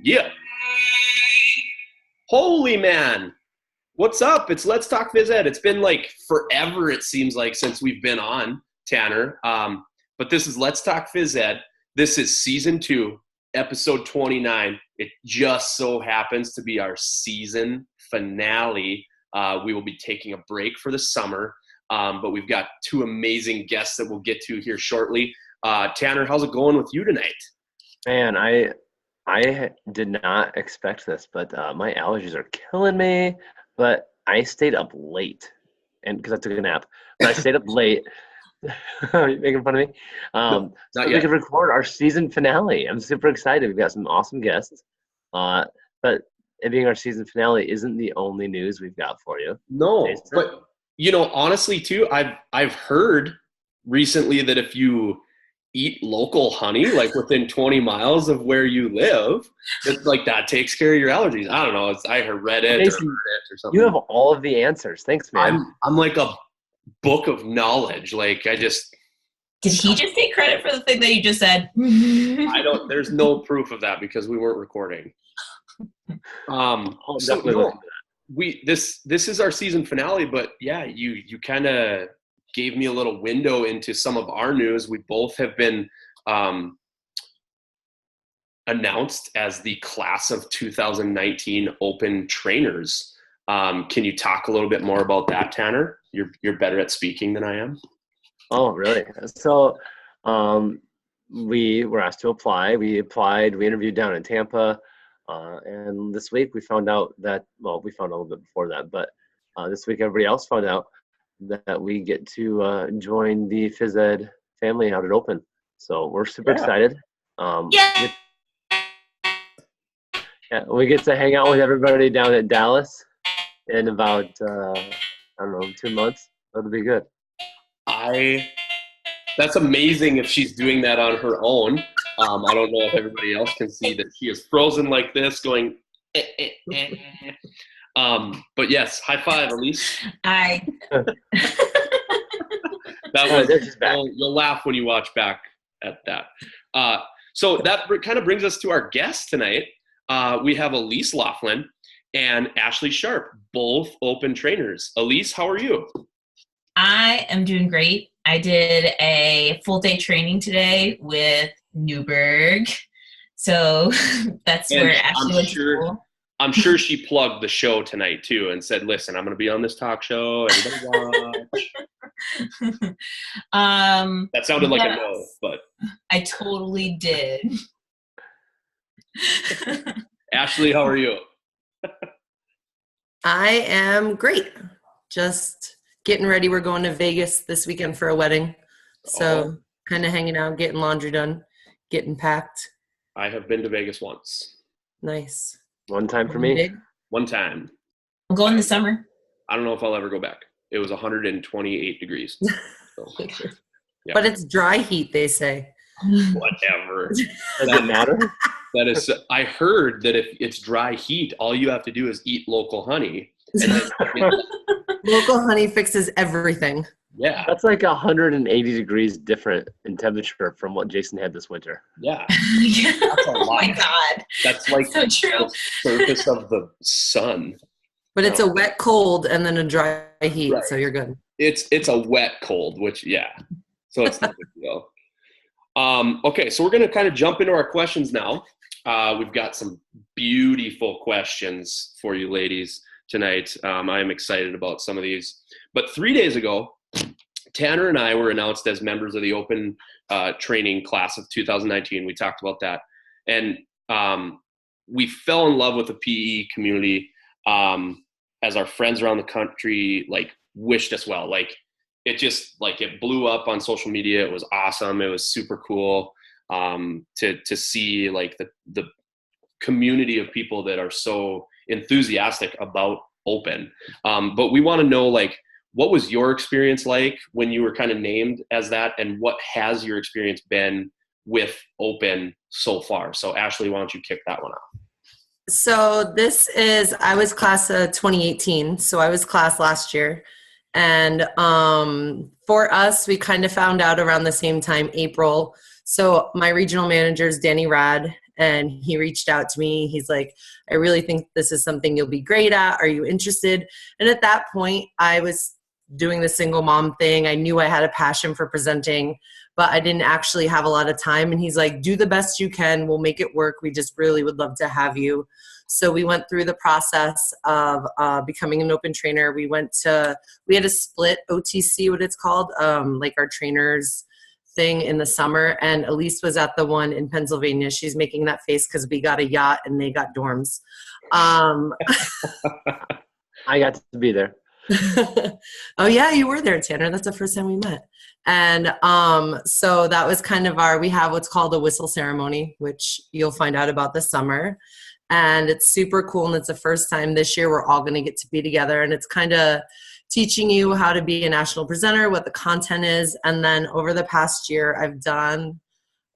Yeah. Holy man. What's up? It's Let's Talk Phys Ed. It's been like forever, it seems like, since we've been on, Tanner. But this is Let's Talk Phys Ed. This is season 2, episode 29. It just so happens to be our season finale. We will be taking a break for the summer, but we've got 2 amazing guests that we'll get to here shortly. Tanner, how's it going with you tonight? Man, I did not expect this, but my allergies are killing me. But I stayed up late, and because I took a nap, but I stayed up late. Are you making fun of me? No, so we can record our season finale. I'm super excited. We've got some awesome guests. But it being our season finale isn't the only news we've got for you. No, Jason? but honestly, too, I've heard recently that if you eat local honey, like within 20 miles of where you live, that takes care of your allergies. I don't know. I read it, Jason, or something. You have all of the answers. Thanks, man. I'm like a book of knowledge. Like I just. Did he just take credit for the thing that you just said? I don't. There's no proof of that because we weren't recording. This is our season finale, but yeah, you kind of gave me a little window into some of our news. We both have been announced as the class of 2019 open trainers. Can you talk a little bit more about that, Tanner? You're better at speaking than I am. Oh, really? So we were asked to apply. We applied. We interviewed down in Tampa. And this week we found out that, well, we found out a little bit before that, but this week everybody else found out that we get to join the Phys Ed family out at Open. So we're super excited. Yeah. We get to hang out with everybody down at Dallas in about, 2 months. That'll be good. That's amazing if she's doing that on her own. I don't know if everybody else can see that she is frozen like this going, but yes, high five, Elyse. That was, you'll laugh when you watch back at that. So that kind of brings us to our guest tonight. We have Elyse Laughlin and Ashley Sharp, both open trainers. Elyse, how are you? I am doing great. I did a full day training today with Newberg. So that's where Ashley went to school. I'm sure she plugged the show tonight too and said, listen, I'm going to be on this talk show. Everybody watch. That sounded like a no, but. I totally did. Ashley, how are you? I am great. Just getting ready. We're going to Vegas this weekend for a wedding. So kind of hanging out, getting laundry done, getting packed. I have been to Vegas once. Nice. One time for me. One time. I'm going this summer. I don't know if I'll ever go back. It was 128 degrees. So, yeah. But it's dry heat, they say. Whatever. Does it matter? That is. I heard that if it's dry heat, all you have to do is eat local honey. And then, local honey fixes everything. Yeah. That's like 180 degrees different in temperature from what Jason had this winter. Yeah. That's a lot. Oh my God. That's like so true. The surface of the sun. But it's a wet cold and then a dry heat, right. So you're good. It's a wet cold, which, yeah. So it's not a big deal. Okay, so we're going to kind of jump into our questions now. We've got some beautiful questions for you ladies tonight. I am excited about some of these. But 3 days ago, Tanner and I were announced as members of the open training class of 2019. We talked about that. And we fell in love with the PE community as our friends around the country, wished us well. It blew up on social media. It was awesome. It was super cool to see the community of people that are so enthusiastic about open. But we want to know, what was your experience like when you were kind of named as that, and what has your experience been with open so far? So Ashley, why don't you kick that one off? So I was class of 2018. So I was class last year. And for us, we kind of found out around the same time, April. So my regional manager is Danny Rad, and he reached out to me. He's like, I really think this is something you'll be great at. Are you interested? And at that point, I was doing the single mom thing. I knew I had a passion for presenting, but I didn't actually have a lot of time. And he's like, do the best you can. We'll make it work. We just really would love to have you. So we went through the process of becoming an open trainer. We had a split OTC, what it's called, like our trainers thing in the summer. And Elyse was at the one in Pennsylvania. She's making that face because we got a yacht and they got dorms. I got to be there. Oh yeah, you were there, Tanner. That's the first time we met. And so that was kind of we have what's called a whistle ceremony, which you'll find out about this summer. And it's super cool. And it's the first time this year we're all going to get to be together. And it's kind of teaching you how to be a national presenter, what the content is. And then over the past year, I've done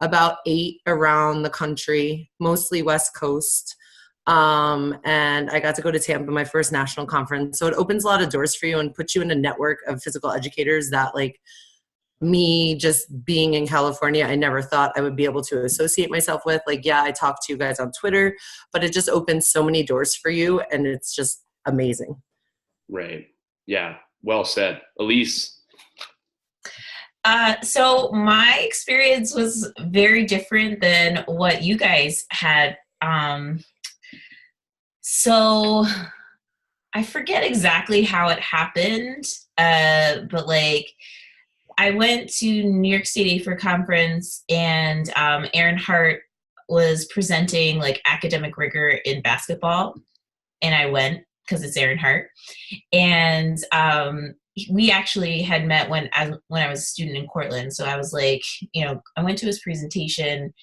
about 8 around the country, mostly West Coast. And I got to go to Tampa, my first national conference. So it opens a lot of doors for you and puts you in a network of physical educators that, like, me just being in California, I never thought I would be able to associate myself with. Like, yeah, I talk to you guys on Twitter, but it just opens so many doors for you, and it's just amazing. Right. Yeah. Well said. Elyse. So my experience was very different than what you guys had. So I forget exactly how it happened, but like I went to New York City for a conference, and Aaron Hart was presenting like academic rigor in basketball, and I went because it's Aaron Hart. And we actually had met when I was a student in Cortland. So I was like, I went to his presentation,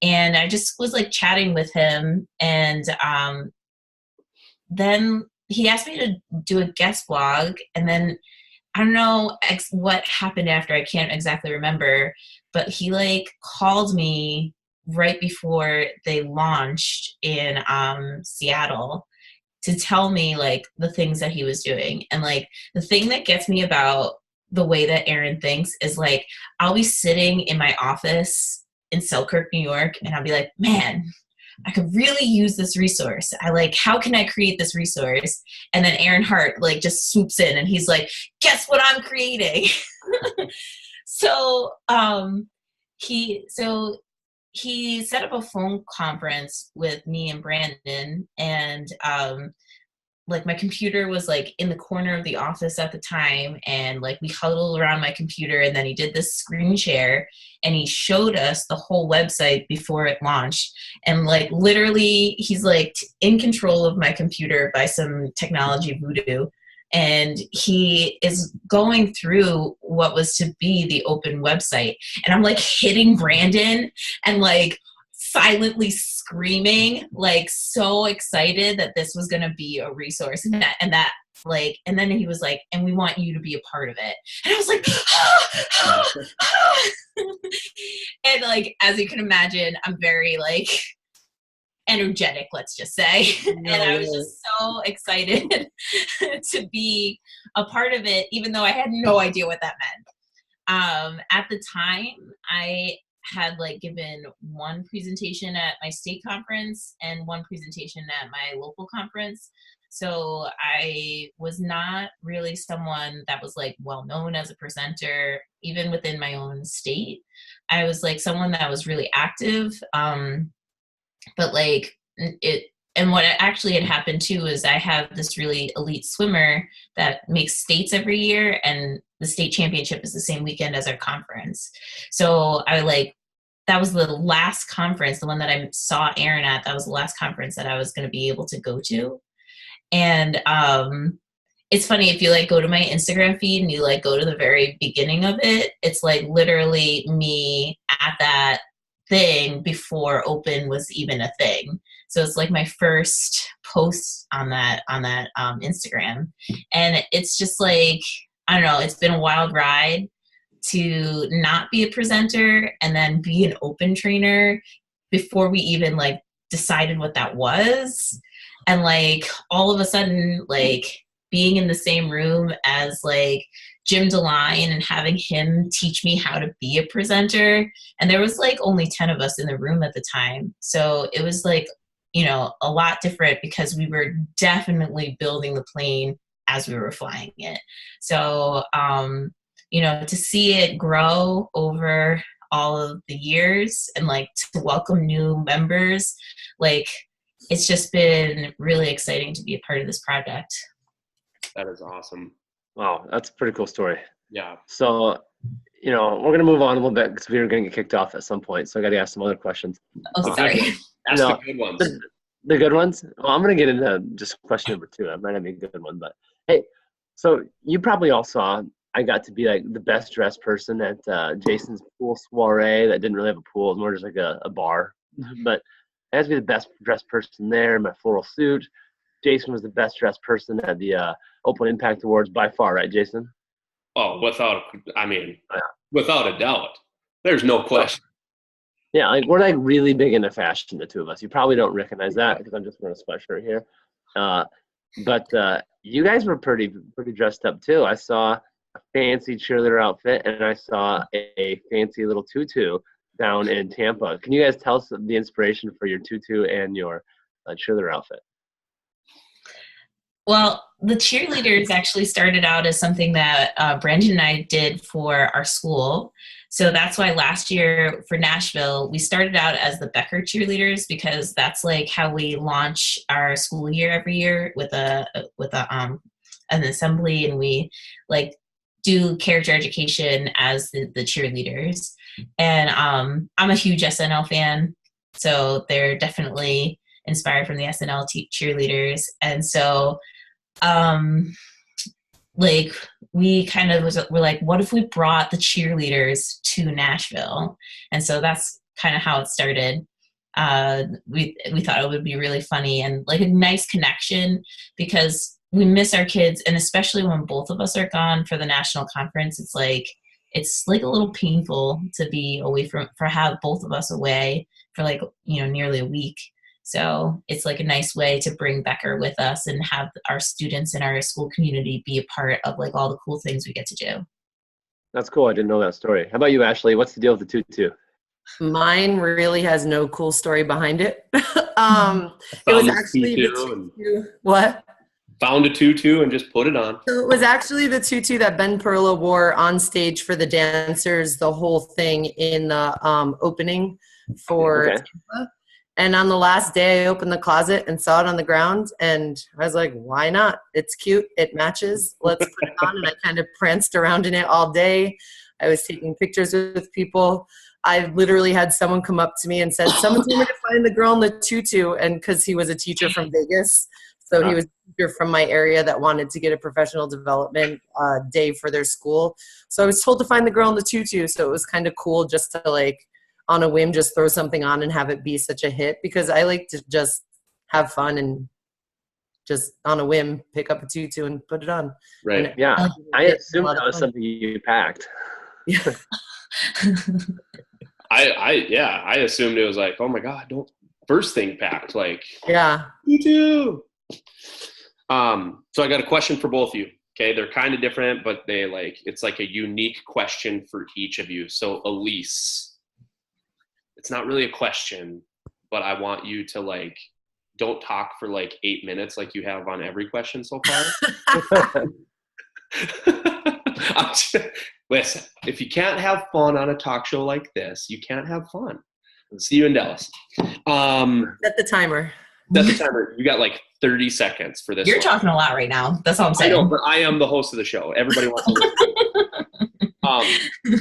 and I just was like chatting with him, and then he asked me to do a guest blog, and then I don't know what happened after. I can't exactly remember, but he like called me right before they launched in Seattle to tell me like the things that he was doing. And like the thing that gets me about the way that Aaron thinks is like, I'll be sitting in my office in Selkirk, New York, and I'll be like, man, I could really use this resource. How can I create this resource? And then Aaron Hart like just swoops in and he's like, guess what I'm creating? So he set up a phone conference with me and Brandon, and like my computer was like in the corner of the office at the time, and like we huddled around my computer, and then he did this screen share and he showed us the whole website before it launched. And like literally he's like in control of my computer by some technology voodoo, and he is going through what was to be the open website, and I'm like hitting Brandon and like silently screaming, like so excited that this was going to be a resource, and then he was like, and we want you to be a part of it. And I was like, and like, as you can imagine, I'm very like energetic, let's just say. And I was just so excited to be a part of it, even though I had no idea what that meant. At the time, I had like given one presentation at my state conference and one presentation at my local conference. So I was not really someone that was like well known as a presenter, even within my own state. I was like someone that was really active. But like and what actually had happened too is I have this really elite swimmer that makes states every year, and the state championship is the same weekend as our conference. So that was the last conference, the one that I saw Aaron at, that was the last conference that I was going to be able to go to. And it's funny, if you like go to my Instagram feed and you like go to the very beginning of it, it's like literally me at that thing before open was even a thing. So it's like my first post on that Instagram. And it's just like, I don't know, it's been a wild ride to not be a presenter and then be an open trainer before we even like decided what that was. And like all of a sudden, like being in the same room as like Jim DeLine and having him teach me how to be a presenter. And there was like only 10 of us in the room at the time. So it was like, you know, a lot different because we were definitely building the plane as we were flying it. So, you know, to see it grow over all of the years and like to welcome new members, like it's just been really exciting to be a part of this project. That is awesome. Wow, that's a pretty cool story. Yeah. So, you know, we're gonna move on a little bit because we were gonna get kicked off at some point. So I got to ask some other questions. Oh, sorry. Ask No, the good ones. The good ones. Well, I'm gonna get into just question number 2. That might not be a good one, but hey, so you probably all saw I got to be like the best dressed person at Jason's pool soiree. That didn't really have a pool; it was more just like a bar. But I had to be the best dressed person there in my floral suit. Jason was the best dressed person at the Open Impact Awards by far, right, Jason? Oh, without a doubt. There's no question. Yeah, like we're like really big into fashion, the two of us. You probably don't recognize that because I'm just wearing a sweatshirt here. But you guys were pretty dressed up too. I saw a fancy cheerleader outfit and I saw a fancy little tutu down in Tampa. Can you guys tell us the inspiration for your tutu and your cheerleader outfit? Well, the cheerleaders actually started out as something that Brandon and I did for our school. So that's why last year for Nashville, we started out as the Becker cheerleaders because that's like how we launch our school year every year with an assembly, and we like do character education as the cheerleaders. And I'm a huge SNL fan, so they're definitely inspired from the SNL cheerleaders. And so like we kind of we're like, what if we brought the cheerleaders to Nashville? And so that's kind of how it started. We thought it would be really funny and like a nice connection because we miss our kids, and especially when both of us are gone for the national conference, it's like a little painful to be away for have both of us away for like, you know, nearly a week. So it's like a nice way to bring Becker with us and have our students in our school community be a part of like all the cool things we get to do. That's cool. I didn't know that story. How about you, Ashley? What's the deal with the tutu? Mine really has no cool story behind it. It was actually the tutu. What? Found a tutu and just put it on. So it was actually the tutu that Ben Perla wore on stage for the dancers, the whole thing in the opening for Tampa. And on the last day, I opened the closet and saw it on the ground, and I was like, why not? It's cute. It matches. Let's put it on. And I kind of pranced around in it all day. I was taking pictures with people. I literally had someone come up to me and said, someone told me to find the girl in the tutu, and because he was a teacher from Vegas. So he was a teacher from my area that wanted to get a professional development day for their school. So I was told to find the girl in the tutu. So it was kind of cool just to like, on a whim, just throw something on and have it be such a hit, because I like to just have fun and just on a whim pick up a tutu and put it on. Right. And yeah. I assumed that was something you packed. Yeah. I assumed it was like, oh my God, don't first thing packed. Like, yeah. tutu. So I got a question for both of you. Okay. They're kind of different, but it's like a unique question for each of you. So Elyse, it's not really a question, but I want you to like, don't talk for like 8 minutes like you have on every question so far. Listen, if you can't have fun on a talk show like this, you can't have fun. See you in Dallas. Set the timer. Set the timer. You got like 30 seconds for this. You're talking a lot right now. That's all I'm saying. I know, but I am the host of the show. Everybody wants to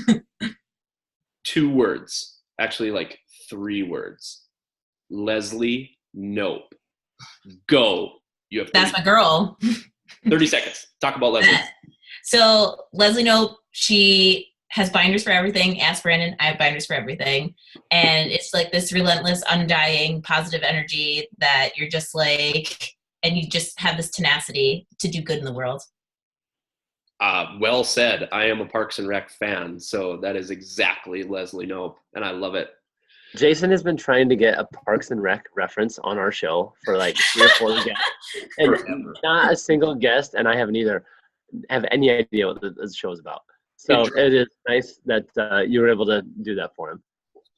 listen. 2 words. Actually, like 3 words. Leslie Knope. Go. You have. That's my girl. 30 seconds. Talk about Leslie. So Leslie Knope, she has binders for everything. Ask Brandon. I have binders for everything. And it's like this relentless, undying, positive energy that you're just like, and you just have this tenacity to do good in the world. Well said. I am a Parks and Rec fan, so that is exactly Leslie Knope, and I love it. Jason has been trying to get a Parks and Rec reference on our show for like 3 or 4 guests, and not a single guest, and I haven't either have any idea what the show is about. So it is nice that you were able to do that for him.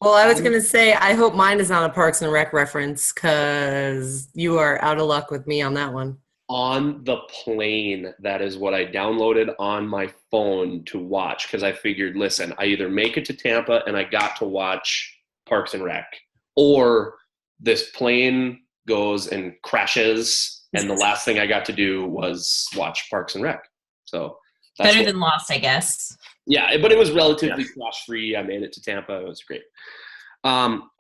Well, I was going to say, I hope mine is not a Parks and Rec reference because you are out of luck with me on that one. On the plane, that is what I downloaded on my phone to watch because I figured, listen, I either make it to Tampa and I got to watch Parks and Rec, or this plane goes and crashes and the last thing I got to do was watch Parks and Rec. So that's better than Lost, I guess. Yeah, but it was relatively crash free. I made it to Tampa. It was great.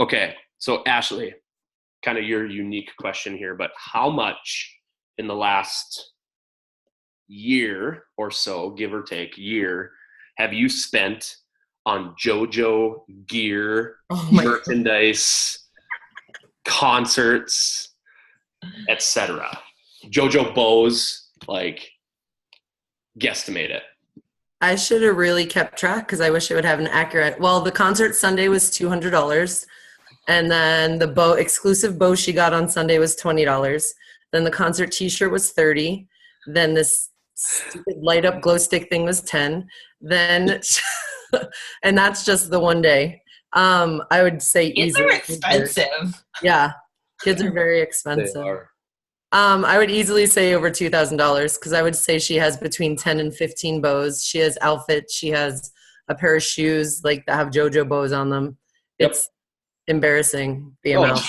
Okay, so Ashley, kind of your unique question here, but how much in the last year or so, give or take year, have you spent on Jojo Gear, merchandise, concerts, etc.? Jojo bows, like, guesstimate it. I should have really kept track because I wish I would have an accurate. Well, the concert Sunday was $200, and then the exclusive bow she got on Sunday was $20. Then the concert T-shirt was $30. Then this stupid light up glow stick thing was $10. Then, and that's just the one day. I would say kids are expensive. Yeah, kids are very expensive. They are. I would easily say over $2,000 because I would say she has between 10 and 15 bows. She has outfits. She has a pair of shoes like that have JoJo bows on them. Yep. It's embarrassing the amount.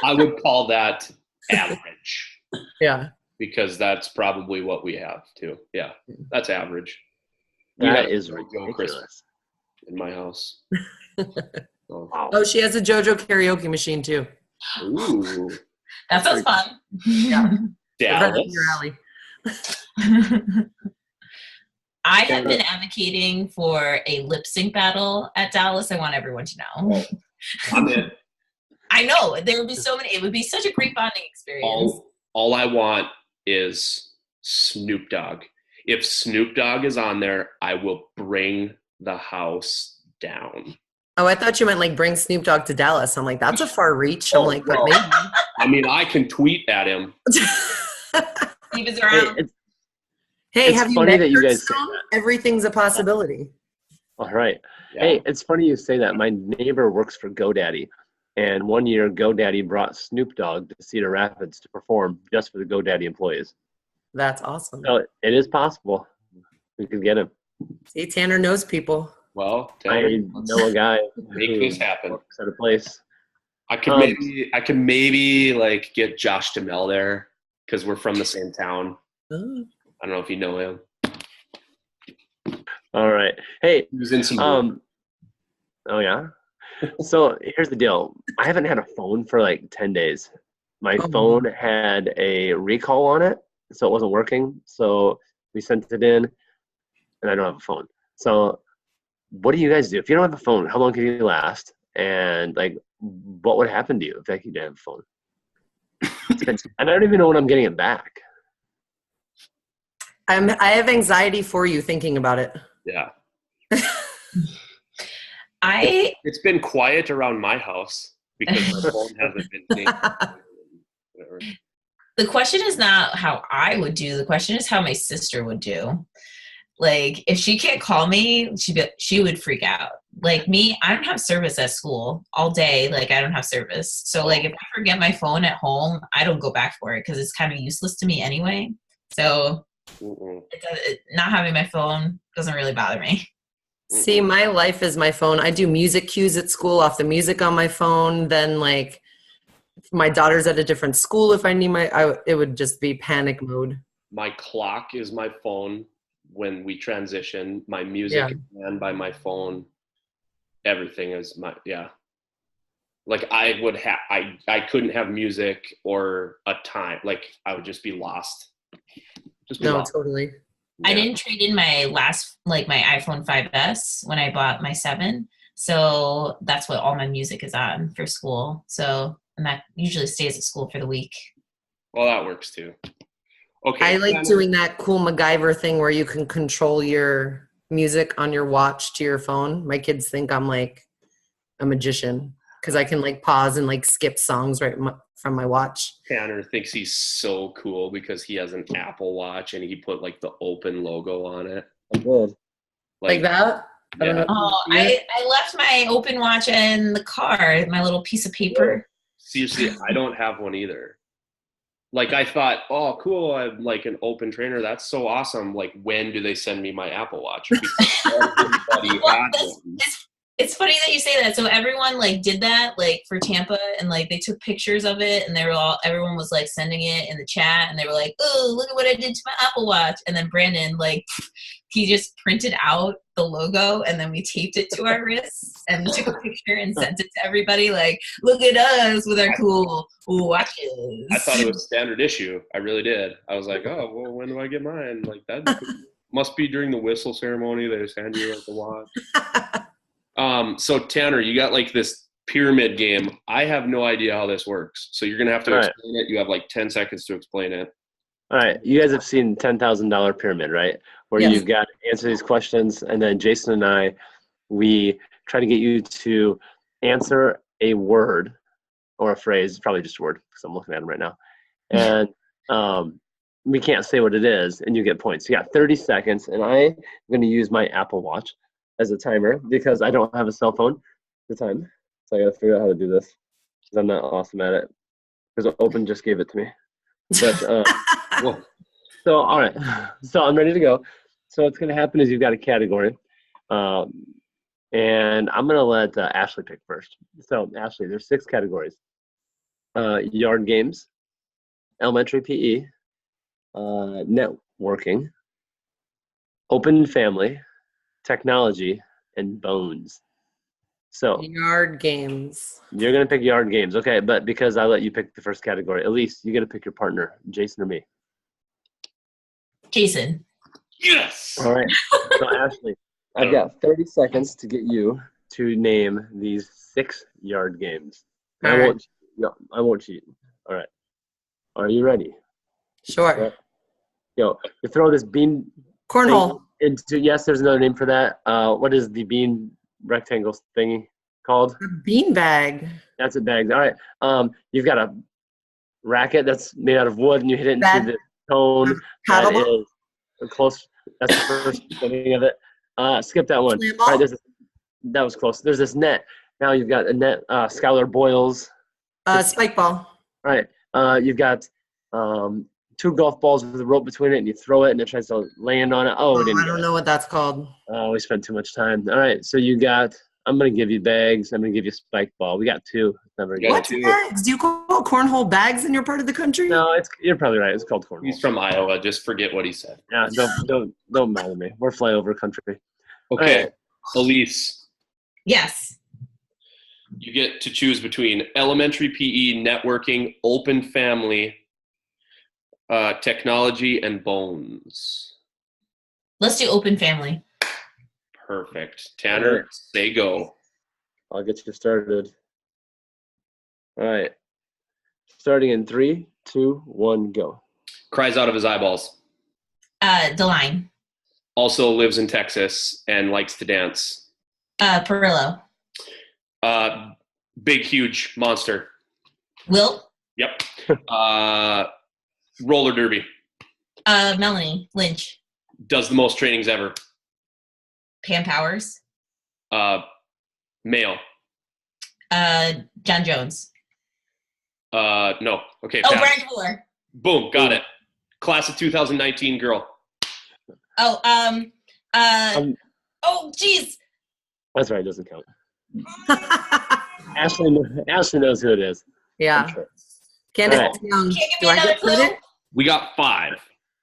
I would call that average. Yeah. Because that's probably what we have too. Yeah, that's average. That is ridiculous. In my house. Oh, she has a JoJo karaoke machine too. Ooh. That sounds fun. Yeah. Dallas. I have been advocating for a lip sync battle at Dallas. I want everyone to know. I'm in. I know. There would be so many. It would be such a great bonding experience. All I want is Snoop Dogg. If Snoop Dogg is on there, I will bring the house down. Oh, I thought you meant like bring Snoop Dogg to Dallas. I'm like, that's a far reach. I'm like, but maybe. I mean, I can tweet at him. He was around. Hey, have you met you guys say that? Everything's a possibility. All right. Yeah. Hey, it's funny you say that. My neighbor works for GoDaddy. And one year, GoDaddy brought Snoop Dogg to Cedar Rapids to perform just for the GoDaddy employees. That's awesome. So it is possible. We could get him. See, Tanner knows people. Well, Tanner, I know a guy. Make this happen. Works at a place. I could maybe like get Josh DeMille there because we're from the same town. Oh. I don't know if you know him. All right. Hey. He was in some. Oh yeah. So here's the deal. I haven't had a phone for like 10 days. My phone had a recall on it, so it wasn't working. So we sent it in, and I don't have a phone. So what do you guys do? If you don't have a phone, how long can you last? And like, what would happen to you if you didn't have a phone? And I don't even know when I'm getting it back. I have anxiety for you thinking about it. Yeah. It's been quiet around my house because my phone hasn't been clean. The question is not how I would do. The question is how my sister would do. Like, if she can't call me, she would freak out. Like me, I don't have service at school all day. Like, I don't have service. So, like, if I forget my phone at home, I don't go back for it because it's kind of useless to me anyway. So, not having my phone doesn't really bother me. See, my life is my phone. I do music cues at school off the music on my phone. Then, like, if my daughter's at a different school, if I need it would just be panic mode. My clock is my phone. When we transition, my music is ran by my phone. Everything is like I would have, I couldn't have music or a time. Like I would just be lost. Totally. Yeah. I didn't trade in my last, like my iPhone 5S when I bought my 7. So that's what all my music is on for school. So, and that usually stays at school for the week. Well, that works too. Okay. I like doing that cool MacGyver thing where you can control your music on your watch to your phone. My kids think I'm like a magician because I can like pause and like skip songs from my watch. Tanner thinks he's so cool because he has an Apple Watch and he put like the open logo on it. I'm good. Like that? I don't know. Oh, I left my open watch in the car, my little piece of paper. Seriously, I don't have one either. Like I thought, oh, cool, I have like an open trainer. That's so awesome. Like, when do they send me my Apple Watch? Because everybody had one. It's funny that you say that. So everyone like did that like for Tampa, and like they took pictures of it, and everyone was like sending it in the chat, and they were like, "Oh, look at what I did to my Apple Watch." And then Brandon, like, he just printed out the logo, and then we taped it to our wrists, and took a picture and sent it to everybody. Like, look at us with our cool watches. I thought it was standard issue. I really did. I was like, oh, well, when do I get mine? Like that must be during the whistle ceremony. They just hand you like a watch. So Tanner, you got like this pyramid game. I have no idea how this works. So you're going to have to explain it. You have like 10 seconds to explain it. All right. You guys have seen $10,000 pyramid, right? Where you've got to answer these questions. And then Jason and I, we try to get you to answer a word or a phrase, probably just a word because I'm looking at them right now. And we can't say what it is, and you get points. You got 30 seconds, and I'm going to use my Apple Watch as a timer because I don't have a cell phone at the time. So I got to figure out how to do this because I'm not awesome at it because Open just gave it to me. But so all right, so I'm ready to go. So what's going to happen is you've got a category, and I'm going to let Ashley pick first. So Ashley, there's 6 categories: yard games, elementary PE, networking, open family, technology, and bones. So yard games. You're going to pick yard games. Okay, but because I let you pick the first category, Elyse, you got to pick your partner, Jason or me. Jason. Yes! All right. So Ashley, I've got 30 seconds to get you to name these 6 yard games. I won't cheat. All right. Are you ready? Sure. Right. You throw this bean cornhole into, yes, there's another name for that. What is the bean rectangle thingy called? A bean bag. That's a bag. All right. You've got a racket that's made out of wood, and you hit it into the cone. That is close. That's the first thing of it. Skip that one. All right, that was close. There's this net. Now you've got a net. Skylar Boyles. Spike ball. All right. You've got 2 golf balls with a rope between it, and you throw it, and it tries to land on it. I don't know what that's called. We spent too much time. All right, so you got. I'm gonna give you bags. I'm gonna give you spike ball. We got 2. What bags? Do you call cornhole bags in your part of the country? No, you're probably right. It's called cornhole. He's from Iowa. Just forget what he said. Yeah, don't bother me. We're flyover country. Okay, right. Elyse. Yes. You get to choose between elementary PE, networking, open family, technology, and bones. Let's do open family. Perfect. Tanner, say go. I'll get you started. All right. Starting in 3, 2, 1, go. Cries out of his eyeballs. DeLine. Also lives in Texas and likes to dance. Perillo. Big, huge monster. Will. Yep. Roller derby. Melanie Lynch. Does the most trainings ever. Pam Powers. Male. John Jones. No. Okay. Oh, Brian Fuller. Boom. Got it. Class of 2019 girl. Oh, oh, geez. That's right. It doesn't count. Ashley knows who it is. Yeah. Sure. Candace right. Young. Do I get credit? We got 5.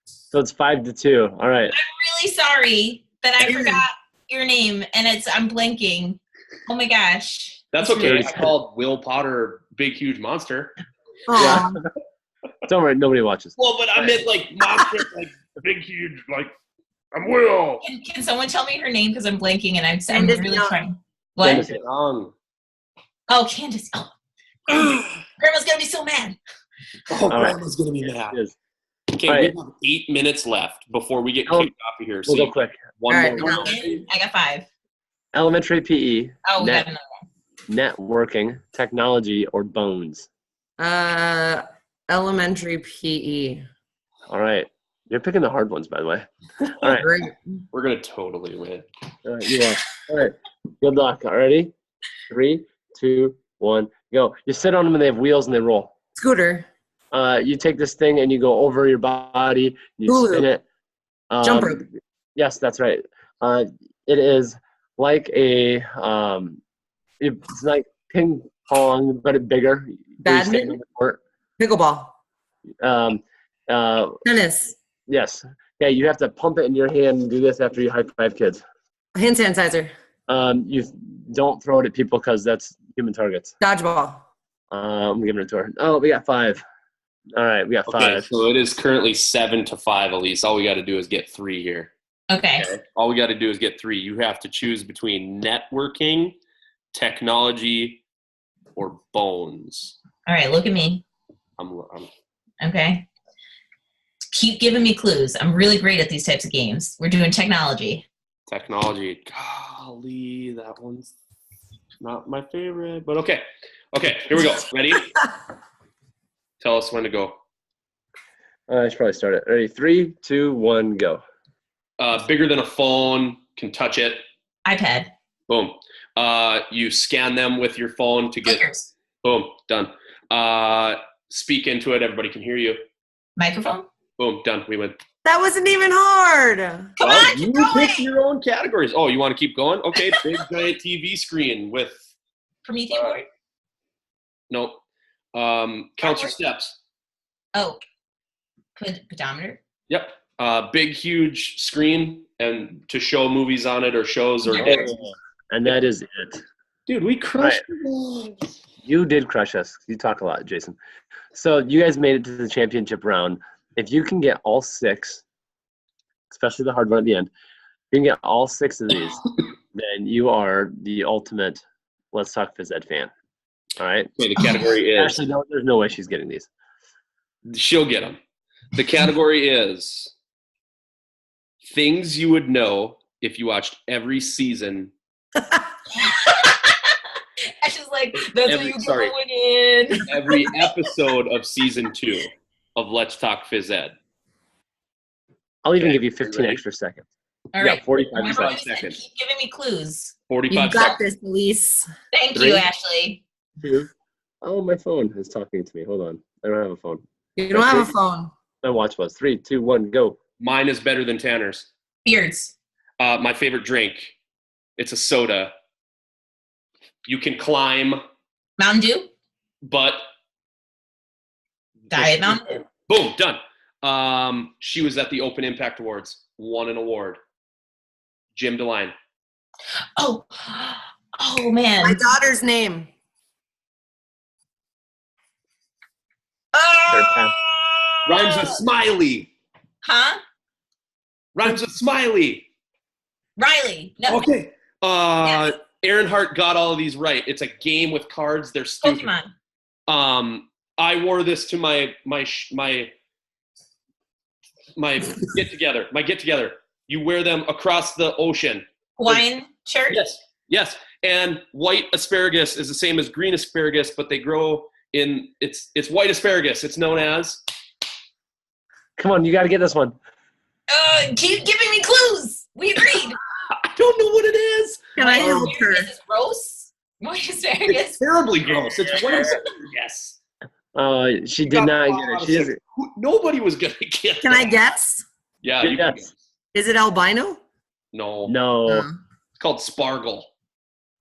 So it's 5-2. All right. I'm really sorry that I forgot your name, and I'm blanking. Oh my gosh. That's okay. I called Will Potter Big Huge Monster. Yeah. Don't worry, nobody watches. Well, but I meant like monster, like big huge, like I'm Will. Can someone tell me her name because I'm blanking and I'm really trying. What? Candace Young. Oh, Candace. Oh. Grandma's gonna be so mad. Oh, Grandma's gonna be mad. Okay, we have 8 minutes left before we get kicked off of here. So we'll go quick. One more. I got 5. Elementary PE. Oh, we got another one. networking, technology, or bones? Elementary PE. All right. You're picking the hard ones, by the way. All right. Great. We're going to totally win. You are. All right. Good luck. All ready? 3, 2, 1, go. You sit on them and they have wheels and they roll. Scooter. You take this thing and you go over your body. You Hulu. spin it. Jump rope. Yes, that's right. It is like a it's like ping pong, but it's bigger. Badminton. Pickleball. Tennis. Yes. Yeah, you have to pump it in your hand and do this after you high five kids. Hand sanitizer. You don't throw it at people because that's human targets. Dodgeball. I'm giving it to her. Oh, we got 5. All right, we got 5. So it is currently 7-5, Elyse. All we got to do is get 3 here. Okay. All we got to do is get 3. You have to choose between networking, technology, or bones. All right, look at me. I'm Okay. Keep giving me clues. I'm really great at these types of games. We're doing technology. Technology. Golly, that one's not my favorite, but okay. Okay, here we go. Ready? Tell us when to go. I should probably start it. Ready? 3, 2, 1, go. Bigger than a phone, can touch it. iPad. Boom. You scan them with your phone to get. Clickers. Boom. Done. Speak into it. Everybody can hear you. Microphone. Boom. Done. We win. That wasn't even hard. Come on, you keep going. pick your own categories. Oh, you want to keep going? Okay. Big giant TV screen with. Promethean board. Nope. Counts your steps. Oh. Pedometer. Yep. Big, huge screen and to show movies on it or shows or. And that is it. Dude, we crushed it. You did crush us. You talk a lot, Jason. So you guys made it to the championship round. If you can get all 6, especially the hard one at the end, if you can get all 6 of these, then you are the ultimate Let's Talk Phys Ed fan. All right? Okay, the category is. Actually, no, there's no way she's getting these. She'll get them. The category is things you would know if you watched every season. That's just like, that's what you're going in. Every episode of season 2 of Let's Talk Phys Ed. I'll even give you 15 extra seconds. All right. 45 seconds. Keep giving me clues. 45 You got seconds. this, Elyse. Thank 3, you, Ashley. 2. Oh, my phone is talking to me. Hold on. I don't have a phone. You don't have a phone. My watch was. 3, 2, 1, go. Mine is better than Tanner's. Beards. My favorite drink. It's a soda. You can climb. Mountain Dew. But. Diet Mountain Dew. Boom, done. She was at the Open Impact Awards. Won an award. Jim DeLine. Oh man. My daughter's name. Rhymes with Smiley. Huh? Rhymes with Smiley. Riley. No. Okay. Yes. Aaron Hart got all of these right. It's a game with cards. They're stupid. Pokemon. I wore this to my get together. My get together. You wear them across the ocean. Hawaiian shirt. Yes. And white asparagus is the same as green asparagus, but they grow in it's white asparagus. It's known as. Come on, you got to get this one. Keep giving me clues. We agreed. I don't know what it is. Can I help her? Is this gross? White asparagus. It's terribly gross. It's white asparagus. She did not get it. She doesn't. Nobody was gonna get it. Can I guess? Yeah, you can Yes. guess. Is it albino? No. It's called Spargle.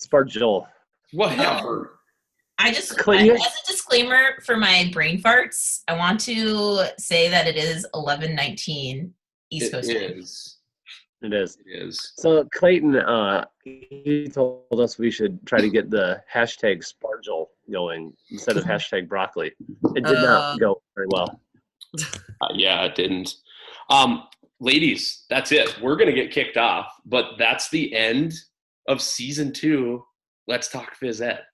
Spargel. Whatever. As Clay, a disclaimer for my brain farts, I want to say that it is 11:19 East Coast time. It is. It is. It is. So Clayton, he told us we should try to get the hashtag Spargel going instead of hashtag broccoli. It did not go very well. Yeah, it didn't. Ladies, that's it. We're gonna get kicked off, but that's the end of season 2. Let's Talk Phys Ed.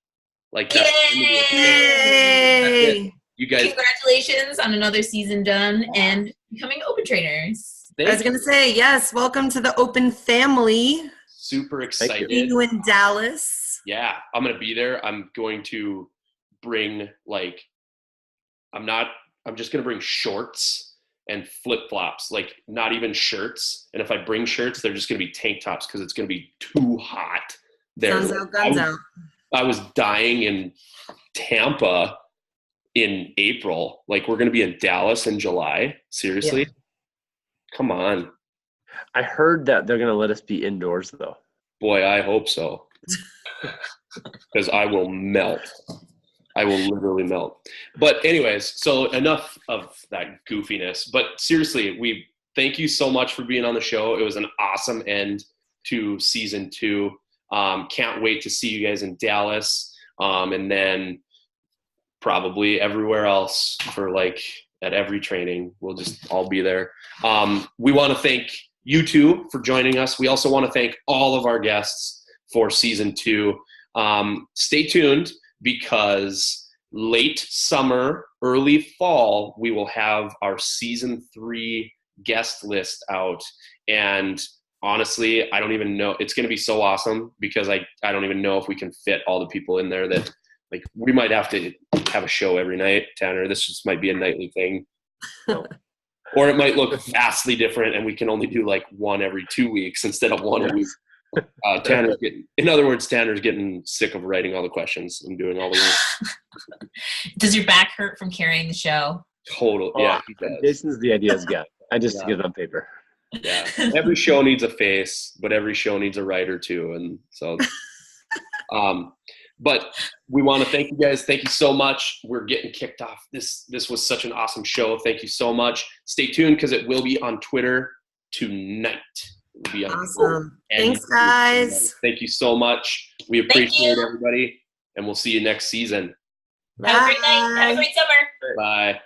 Like that's Yay! You guys. Congratulations on another season done and becoming open trainers. I was going to say, yes, welcome to the Open family. Super excited. You in Dallas. Yeah, I'm going to be there. I'm going to bring I'm just going to bring shorts and flip-flops, like not even shirts. And if I bring shirts, they're just going to be tank tops because it's going to be too hot there. Sun's out, guns out. I was dying in Tampa in April. Like, we're going to be in Dallas in July. Seriously? Yeah. Come on. I heard that they're going to let us be indoors, though. Boy, I hope so. Because I will melt. I will literally melt. But anyways, so enough of that goofiness. But seriously, we thank you so much for being on the show. It was an awesome end to season 2. Can't wait to see you guys in Dallas. And then probably everywhere else for like at every training. We'll just all be there. We want to thank you two for joining us. We also want to thank all of our guests for season 2. Stay tuned because late summer, early fall, we will have our season 3 guest list out. And honestly, I don't even know. It's going to be so awesome because I don't even know if we can fit all the people in there that, like, we might have to have a show every night, Tanner. This just might be a nightly thing. Or it might look vastly different and we can only do like one every 2 weeks instead of one a week. Tanner's getting sick of writing all the questions and doing all the work. Does your back hurt from carrying the show? Total. Yeah, he does. Jason's the ideas guy. I just get it on paper. Yeah. Every show needs a face, but every show needs a writer too. And so, but we want to thank you guys. Thank you so much. We're getting kicked off. This was such an awesome show. Thank you so much. Stay tuned because it will be on Twitter tonight. It'll be on Awesome. Thanks, guys. Thank you so much. We appreciate everybody, and we'll see you next season. Have a great night. Have a great summer. Bye.